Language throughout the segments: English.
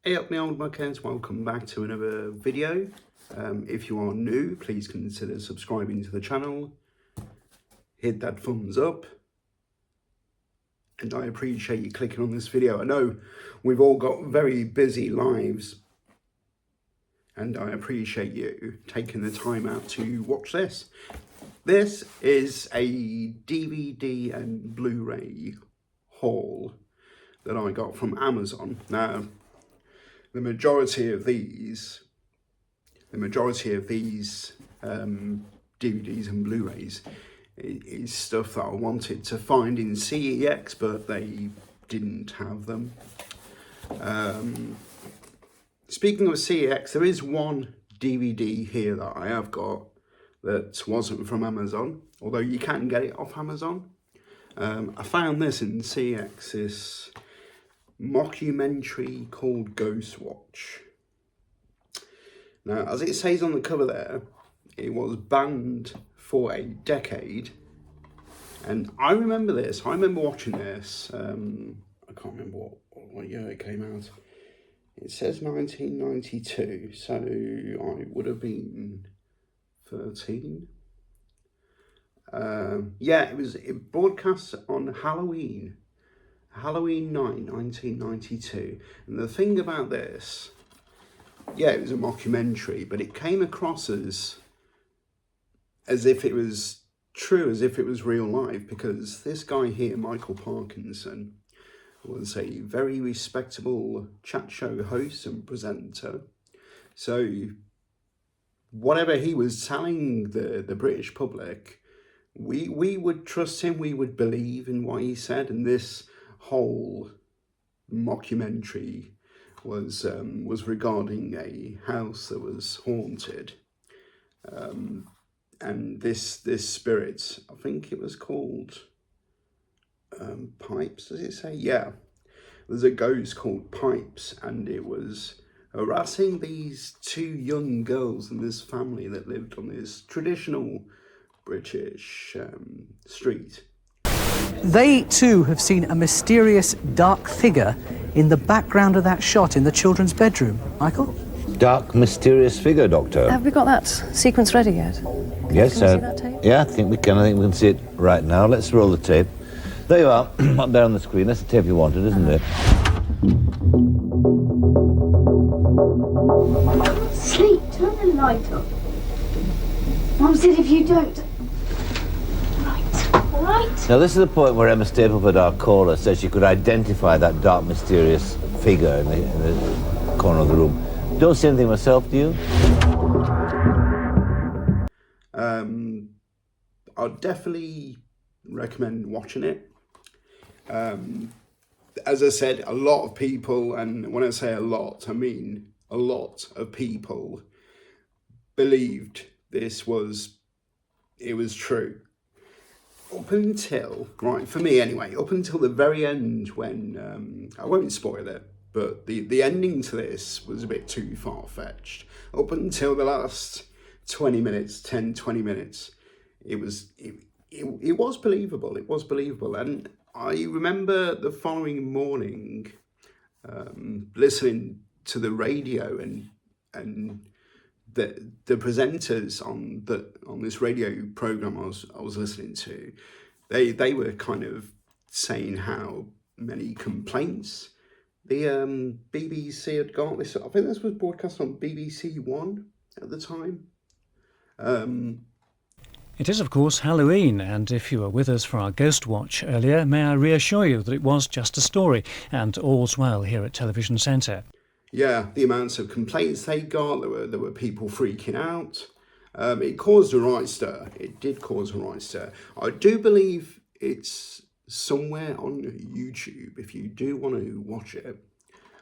Hey up my old muckheads, welcome back to another video. If you are new, please consider subscribing to the channel. Hit that thumbs up. And I appreciate you clicking on this video. I know we've all got very busy lives. And I appreciate you taking the time out to watch this. This is a DVD and Blu-ray haul that I got from Amazon. Now, the majority of these DVDs and Blu-rays is stuff that I wanted to find in CEX, but they didn't have them. Speaking of CEX, there is one DVD here that I have got that wasn't from Amazon, although you can get it off Amazon. I found this in CEX, this mockumentary called Ghost Watch. Now, as it says on the cover there, it was banned for a decade. And I remember this. I remember watching this. I can't remember what year it came out. It says 1992, so I would have been 13. Yeah, it broadcast on Halloween night, 1992. And the thing about this, yeah, it was a mockumentary, but it came across as if it was true, as if it was real life, because this guy here, Michael Parkinson, was a very respectable chat show host and presenter. So whatever he was telling the British public, we would trust him, we would believe in what he said. And this whole mockumentary was regarding a house that was haunted, and this spirit, I think it was called Pipes, does it say? Yeah, there's a ghost called Pipes, and it was harassing these two young girls in this family that lived on this traditional British street. They too have seen a mysterious dark figure in the background of that shot in the children's bedroom. Michael? Dark, mysterious figure, Doctor. Have we got that sequence ready yet? Yes, Can we see that tape? Yeah, I think we can. I think we can see it right now. Let's roll the tape. There you are, up there on the screen. That's the tape you wanted, isn't it? Sleep, turn the light off. Mum said if you don't. Right. Now, this is the point where Emma Stapleford, our caller, says she could identify that dark, mysterious figure in the corner of the room. Don't see anything myself, do you? I'd definitely recommend watching it. As I said, a lot of people, and when I say a lot, I mean a lot of people believed it was true. Up until, right, for me anyway, up until the very end when, I won't spoil it, but the ending to this was a bit too far-fetched. Up until the last 20 minutes, 10, 20 minutes, it was believable, it was believable. And I remember the following morning listening to the radio and the presenters on this radio program I was listening to, they were kind of saying how many complaints the BBC had got. This, I think this was broadcast on BBC One at the time. It is, of course, Halloween, and if you were with us for our Ghost Watch earlier, may I reassure you that it was just a story, and all's well here at Television Centre. Yeah, the amounts of complaints they got, there were people freaking out. It caused a right stir. It did cause a right stir. I do believe it's somewhere on YouTube if you do want to watch it.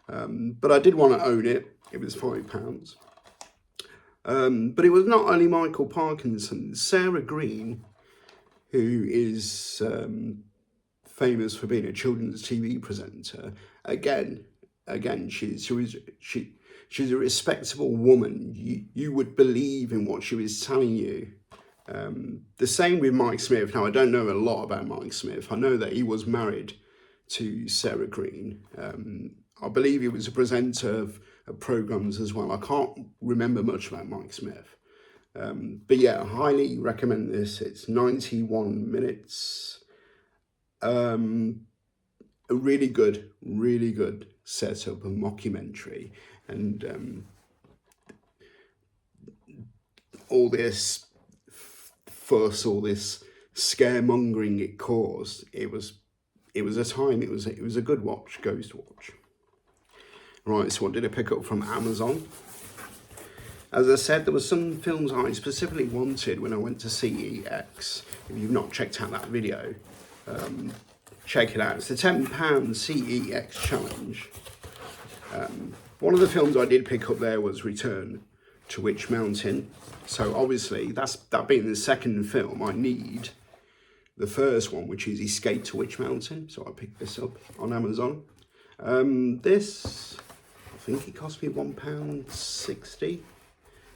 But I did want to own it. It was £5. But it was not only Michael Parkinson. Sarah Green, who is famous for being a children's TV presenter, again, she's a respectable woman. You would believe in what she was telling you. The same with Mike Smith. Now, I don't know a lot about Mike Smith. I know that he was married to Sarah Green. I believe he was a presenter of programmes as well. I can't remember much about Mike Smith. But yeah, I highly recommend this. It's 91 minutes. A really good setup, a mockumentary. And all this fuss, all this scaremongering it caused, it was a good watch, ghost watch. Right, so what did I pick up from Amazon? As I said, there were some films I specifically wanted when I went to CEX. If you've not checked out that video, check it out. It's the £10 CEX challenge. One of the films I did pick up there was Return to Witch Mountain. So obviously, that being the second film, I need the first one, which is Escape to Witch Mountain. So I picked this up on Amazon. This, I think it cost me £1.60,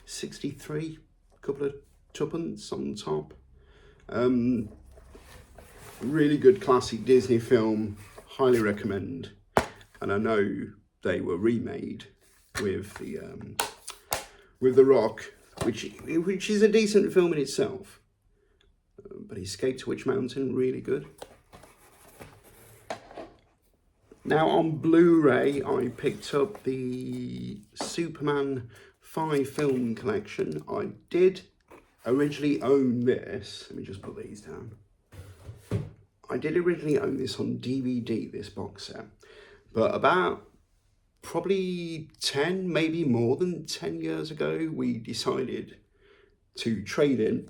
63, a couple of tuppence on top. Really good classic Disney film, highly recommend. And I know they were remade with The Rock, which is a decent film in itself. But Escape to Witch Mountain, really good. Now on Blu-ray, I picked up the Superman 5 film collection. I did originally own this. Let me just put these down. I did originally own this on DVD, this box set. But about probably 10, maybe more than 10 years ago, we decided to trade in,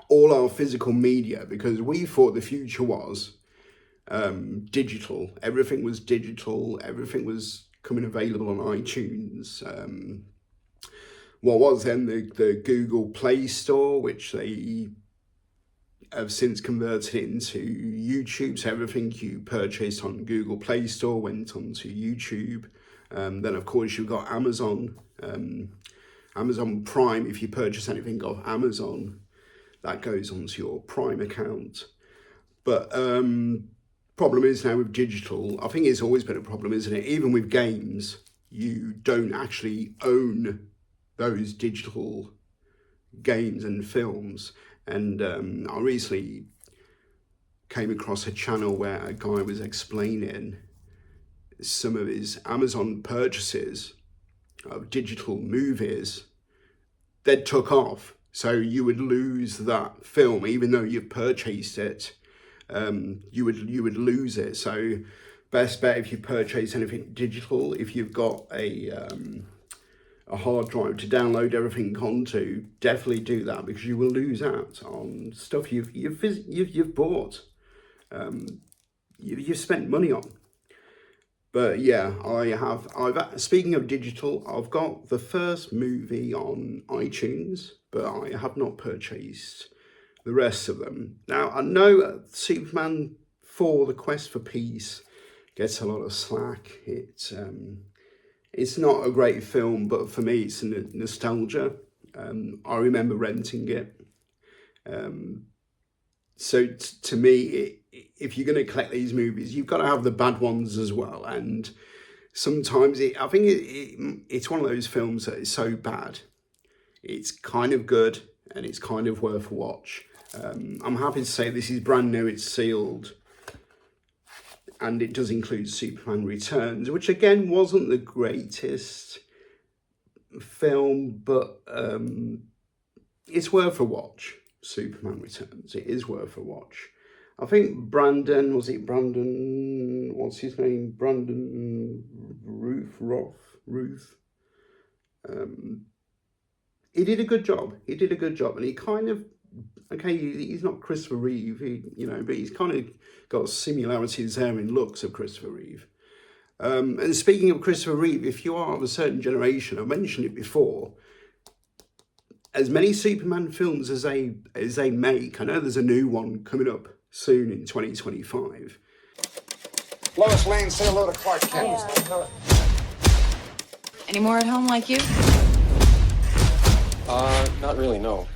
all our physical media, because we thought the future was digital. Everything was digital. Everything was coming available on iTunes. What was then the Google Play Store, which they have since converted it into YouTube. So everything you purchased on Google Play Store went onto YouTube. Then of course you've got Amazon, Amazon Prime. If you purchase anything off Amazon, that goes onto your Prime account. But problem is now with digital, I think it's always been a problem, isn't it? Even with games, you don't actually own those digital games and films. And I recently came across a channel where a guy was explaining some of his Amazon purchases of digital movies that took off. So you would lose that film, even though you've purchased it. You would lose it. So best bet if you purchase anything digital, if you've got a hard drive to download everything onto, definitely do that, because you will lose out on stuff you've bought, you've spent money on. But yeah, I've speaking of digital, I've got the first movie on iTunes, but I have not purchased the rest of them. Now, I know Superman 4, The Quest for Peace, gets a lot of slack. It's not a great film, but for me, it's nostalgia. I remember renting it. So to me, if you're going to collect these movies, you've got to have the bad ones as well. And sometimes I think it's one of those films that is so bad, it's kind of good and it's kind of worth a watch. I'm happy to say this is brand new, it's sealed. And it does include Superman Returns, which again wasn't the greatest film, but it's worth a watch. Superman Returns, it is worth a watch. I think Brandon, what's his name? Brandon Ruth. He did a good job. And he kind of, okay, he's not Christopher Reeve, but he's kind of got similarities there in looks of Christopher Reeve. And speaking of Christopher Reeve, if you are of a certain generation, I mentioned it before, as many Superman films as they make, I know there's a new one coming up soon in 2025. Lois Lane, say hello to Clark Kent. Any more at home like you? Not really, no.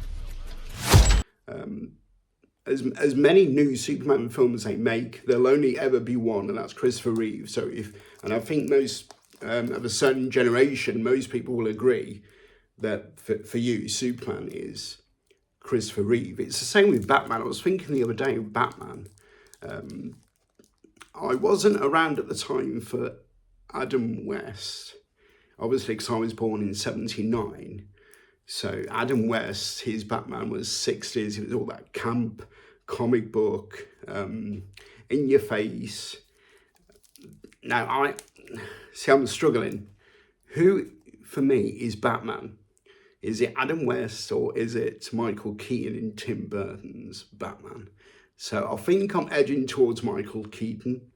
as many new Superman films they make, there'll only ever be one, and that's Christopher Reeve. So and I think most of a certain generation, most people will agree that for you, Superman is Christopher Reeve. It's the same with Batman. I was thinking the other day of Batman. I wasn't around at the time for Adam West, obviously because I was born in 79. So Adam West, his Batman was 60s. It was all that camp, comic book, in your face. Now, I'm struggling. Who, for me, is Batman? Is it Adam West or is it Michael Keaton in Tim Burton's Batman? So I think I'm edging towards Michael Keaton.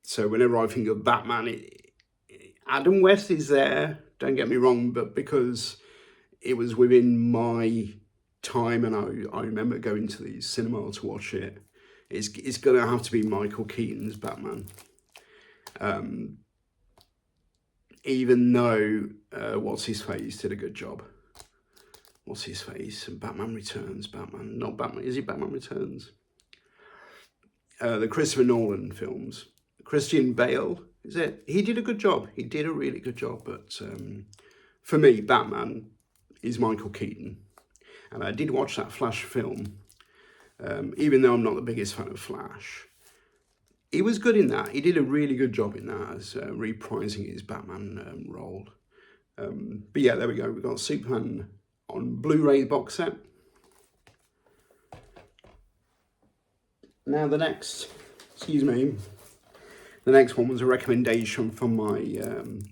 So whenever I think of Batman, Adam West is there, don't get me wrong, but because it was within my time and I remember going to the cinema to watch it, it's going to have to be Michael Keaton's Batman. Even though What's-His-Face did a good job. What's-His-Face? Batman Returns. Not Batman. Is it Batman Returns? The Christopher Nolan films. Christian Bale, is it? He did a good job. He did a really good job. But for me, Batman is Michael Keaton. And I did watch that Flash film, even though I'm not the biggest fan of Flash. He was good in that. He did a really good job in that as reprising his Batman role. But yeah, there we go. We've got Superman on Blu-ray box set. Now the next one was a recommendation from my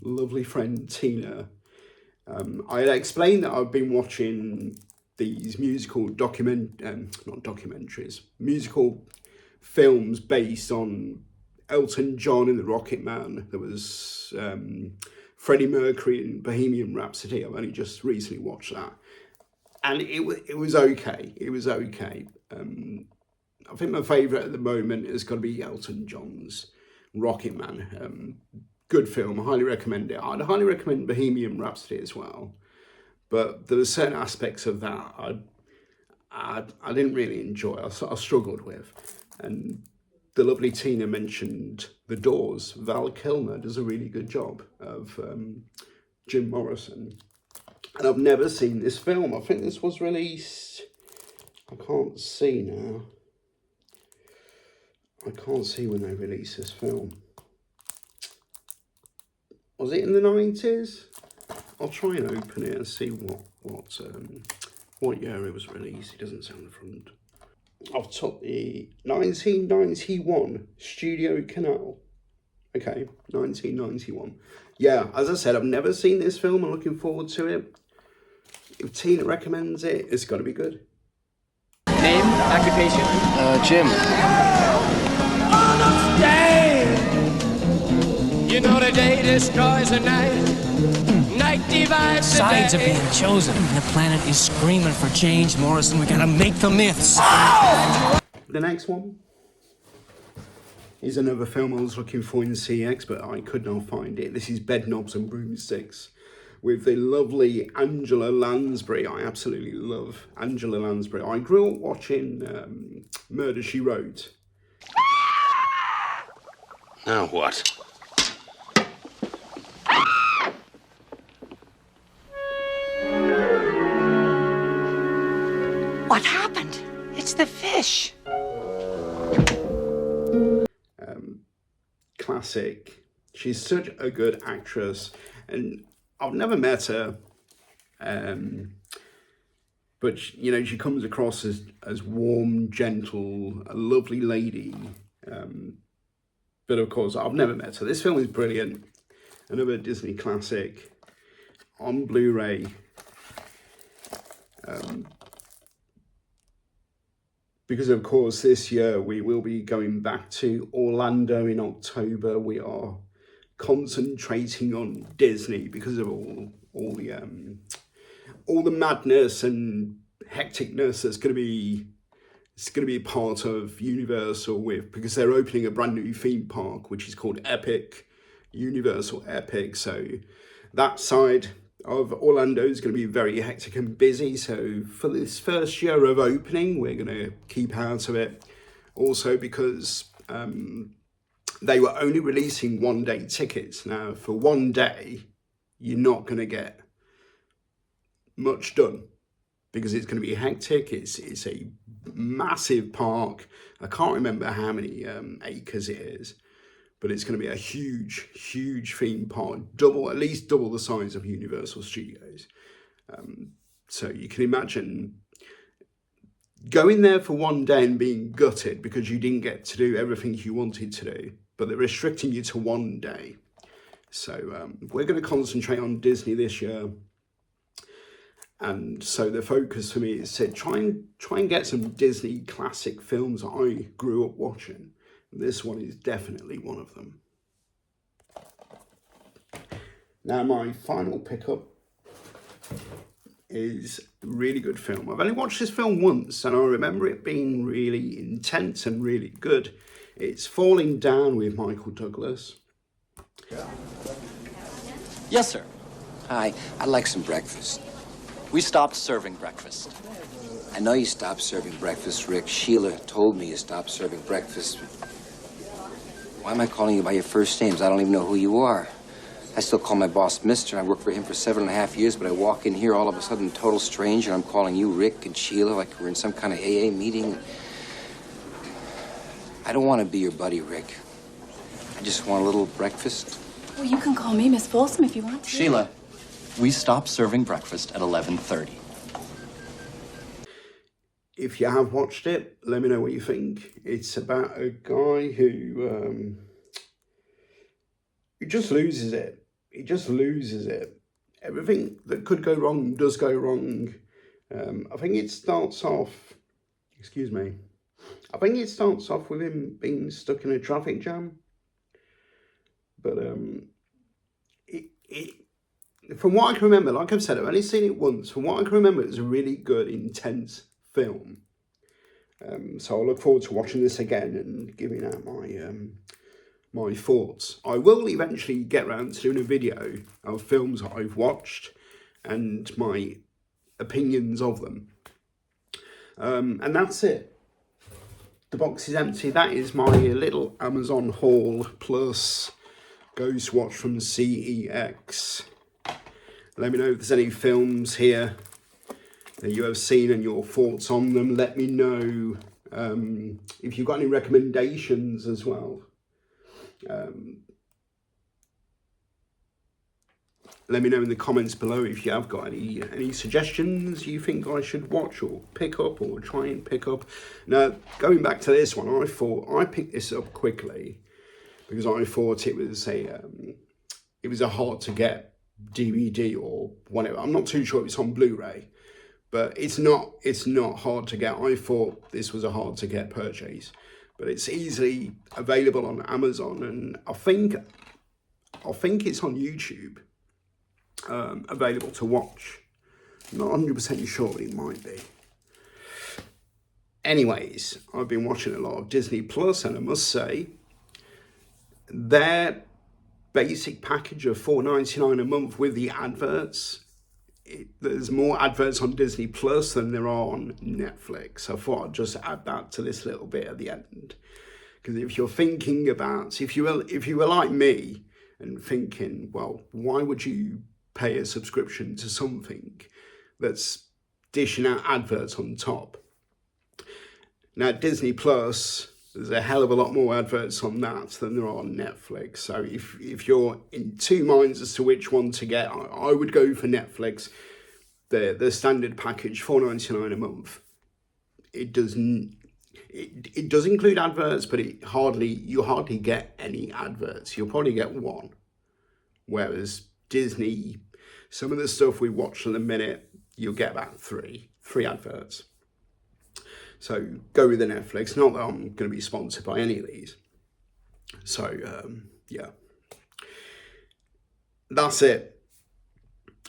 lovely friend Tina. I had explained that I've been watching these musical musical films based on Elton John and the Rocket Man. There was Freddie Mercury in Bohemian Rhapsody. I've only just recently watched that, and it was okay. It was okay. I think my favourite at the moment has got to be Elton John's Rocket Man. Good film. I highly recommend it. I'd highly recommend Bohemian Rhapsody as well. But there were certain aspects of that I didn't really enjoy. I struggled with. And the lovely Tina mentioned The Doors. Val Kilmer does a really good job of Jim Morrison. And I've never seen this film. I think this was released... I can't see now. I can't see when they released this film. Was it in the 90s? I'll try and open it and see what year it was released. It doesn't say on the front. I've took the 1991 Studio Canal. Okay, 1991. Yeah, as I said, I've never seen this film. I'm looking forward to it. If Tina recommends it, it's got to be good. Name, occupation? Jim. You know the day destroys the night. Night divides the Sides are day. being chosen, and the planet is screaming for change, Morrison. We gotta make the myths. The next one is another film I was looking for in CX, but I could not find it. This is Bedknobs and Broomsticks with the lovely Angela Lansbury. I absolutely love Angela Lansbury. I grew up watching Murder, She Wrote. Now what? What happened? It's the fish. Classic. She's such a good actress, and I've never met her. But you know, she comes across as warm, gentle, a lovely lady. But of course, I've never met her. This film is brilliant. Another Disney classic on Blu-ray. Because of course this year we will be going back to Orlando in October. We are concentrating on Disney because of all the madness and hecticness that's going to be a part of Universal because they're opening a brand new theme park which is called Epic, Universal Epic. So that side of Orlando is going to be very hectic and busy. So for this first year of opening, we're going to keep out of it. Also because they were only releasing one-day tickets. Now, for one day, you're not going to get much done because it's going to be hectic. It's a massive park. I can't remember how many acres it is, but it's going to be a huge, huge theme park, at least double the size of Universal Studios. So you can imagine going there for one day and being gutted because you didn't get to do everything you wanted to do, but they're restricting you to one day. So we're going to concentrate on Disney this year. And so the focus for me is to try and get some Disney classic films I grew up watching. This one is definitely one of them. Now, my final pickup is a really good film. I've only watched this film once, and I remember it being really intense and really good. It's Falling Down with Michael Douglas. Yes, sir. Hi, I'd like some breakfast. We stopped serving breakfast. I know you stopped serving breakfast, Rick. Sheila told me you stopped serving breakfast. Why am I calling you by your first names? I don't even know who you are. I still call my boss Mister. I worked for him for 7.5 years, but I walk in here all of a sudden, total stranger, and I'm calling you Rick and Sheila like we're in some kind of AA meeting. I don't want to be your buddy, Rick. I just want a little breakfast. Well, you can call me Miss Folsom if you want to. Sheila, we stopped serving breakfast at 11:30. If you have watched it, let me know what you think. It's about a guy who just loses it. He just loses it. Everything that could go wrong does go wrong. I think it starts off, I think it starts off with him being stuck in a traffic jam. But from what I can remember, like I've said, I've only seen it once. From what I can remember, it was a really good, intense film. So I look forward to watching this again and giving out my thoughts. I will eventually get around to doing a video of films that I've watched and my opinions of them. And that's it. The box is empty. That is my little Amazon haul plus Ghost Watch from CEX. Let me know if there's any films here that you have seen and your thoughts on them. Let me know if you've got any recommendations as well. Let me know in the comments below if you have got any suggestions you think I should watch or pick up or try and pick up. Now, going back to this one, I thought I picked this up quickly because I thought it was a hard to get DVD or whatever. I'm not too sure it's on Blu-ray, but it's not hard to get. I thought this was a hard to get purchase, but it's easily available on Amazon, and I think it's on YouTube, available to watch. I'm not 100% sure, but it might be. Anyways, I've been watching a lot of Disney Plus, and I must say, their basic package of $4.99 a month with the adverts, there's more adverts on Disney Plus than there are on Netflix. I thought I'd just add that to this little bit at the end. Because if you're thinking about, if you were like me and thinking, well, why would you pay a subscription to something that's dishing out adverts on top? Now, Disney Plus, there's a hell of a lot more adverts on that than there are on Netflix. So if you're in two minds as to which one to get, I would go for Netflix. The standard package, $4.99 a month. It does include adverts, but you hardly get any adverts. You'll probably get one. Whereas Disney, some of the stuff we watch in a minute, you'll get about three adverts. So go with the Netflix. Not that I'm going to be sponsored by any of these. So, yeah. That's it.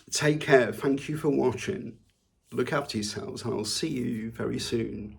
Take care. Thank you for watching. Look after yourselves, and I'll see you very soon.